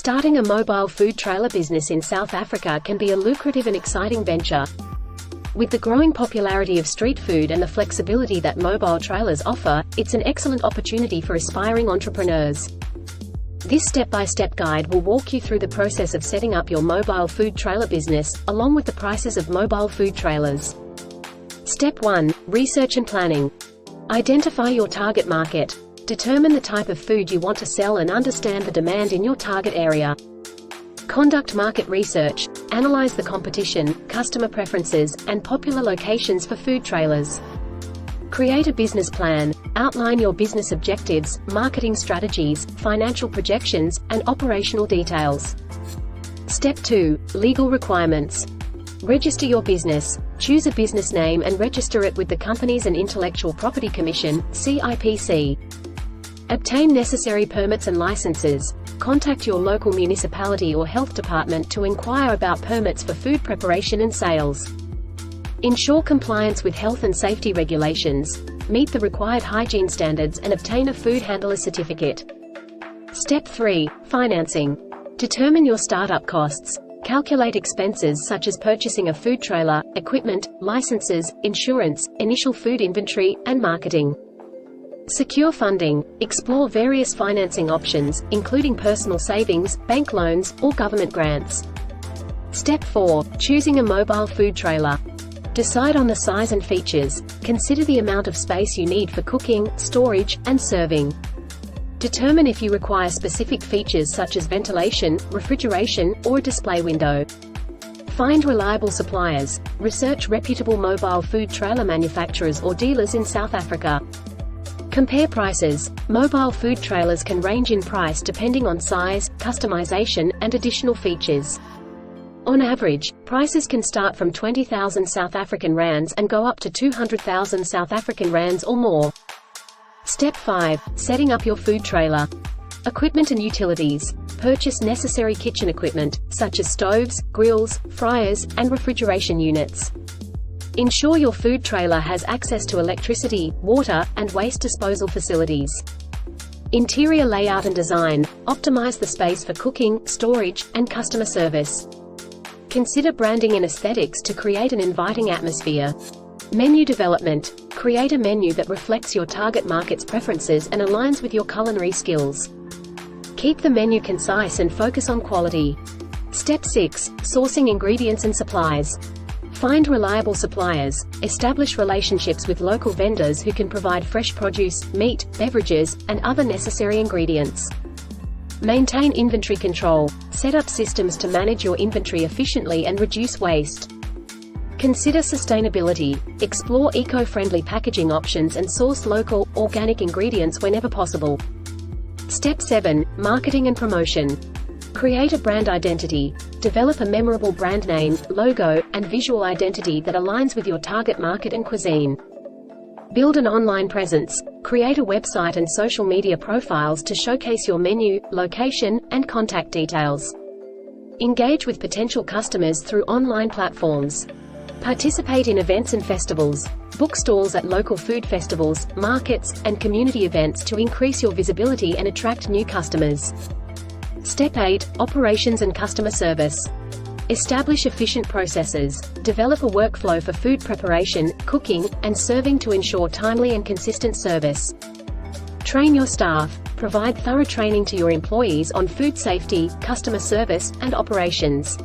Starting a mobile food trailer business in South Africa can be a lucrative and exciting venture. With the growing popularity of street food and the flexibility that mobile trailers offer, it's an excellent opportunity for aspiring entrepreneurs. This step-by-step guide will walk you through the process of setting up your mobile food trailer business, along with the prices of mobile food trailers. Step 1. Research and planning. Identify your target market. Determine the type of food you want to sell and understand the demand in your target area. Conduct market research. Analyze the competition, customer preferences, and popular locations for food trailers. Create a business plan. Outline your business objectives, marketing strategies, financial projections, and operational details. Step 2. Legal requirements. Register your business. Choose a business name and register it with the Companies and Intellectual Property Commission, CIPC. Obtain necessary permits and licenses. Contact your local municipality or health department to inquire about permits for food preparation and sales. Ensure compliance with health and safety regulations. Meet the required hygiene standards and obtain a food handler certificate. Step 3. Financing. Determine your startup costs. Calculate expenses such as purchasing a food trailer, equipment, licenses, insurance, initial food inventory, and marketing. Secure funding. Explore various financing options, including personal savings, bank loans, or government grants. Step 4. Choosing a mobile food trailer. Decide on the size and features. Consider the amount of space you need for cooking, storage, and serving. Determine if you require specific features such as ventilation, refrigeration, or a display window. Find reliable suppliers. Research reputable mobile food trailer manufacturers or dealers in South Africa. Compare prices. Mobile food trailers can range in price depending on size, customization, and additional features. On average, prices can start from 20,000 South African rands and go up to 200,000 South African rands or more. Step 5. Setting up your food trailer. Equipment and utilities. Purchase necessary kitchen equipment, such as stoves, grills, fryers, and refrigeration units. Ensure your food trailer has access to electricity, water, and waste disposal facilities. Interior layout and design. Optimize the space for cooking, storage, and customer service. Consider branding and aesthetics to create an inviting atmosphere. Menu development. Create a menu that reflects your target market's preferences and aligns with your culinary skills. Keep the menu concise and focus on quality. Step 6. Sourcing ingredients and supplies. Find reliable suppliers. Establish relationships with local vendors who can provide fresh produce, meat, beverages, and other necessary ingredients. Maintain inventory control. Set up systems to manage your inventory efficiently and reduce waste. Consider sustainability. Explore eco-friendly packaging options and source local, organic ingredients whenever possible. Step 7. Marketing and promotion. Create a brand identity. Develop a memorable brand name, logo, and visual identity that aligns with your target market and cuisine. Build an online presence. Create a website and social media profiles to showcase your menu, location, and contact details. Engage with potential customers through online platforms. Participate in events and festivals. Book stalls at local food festivals, markets, and community events to increase your visibility and attract new customers. Step 8. Operations and customer service. Establish efficient processes. Develop a workflow for food preparation, cooking, and serving to ensure timely and consistent service. Train your staff. Provide thorough training to your employees on food safety, customer service, and operations.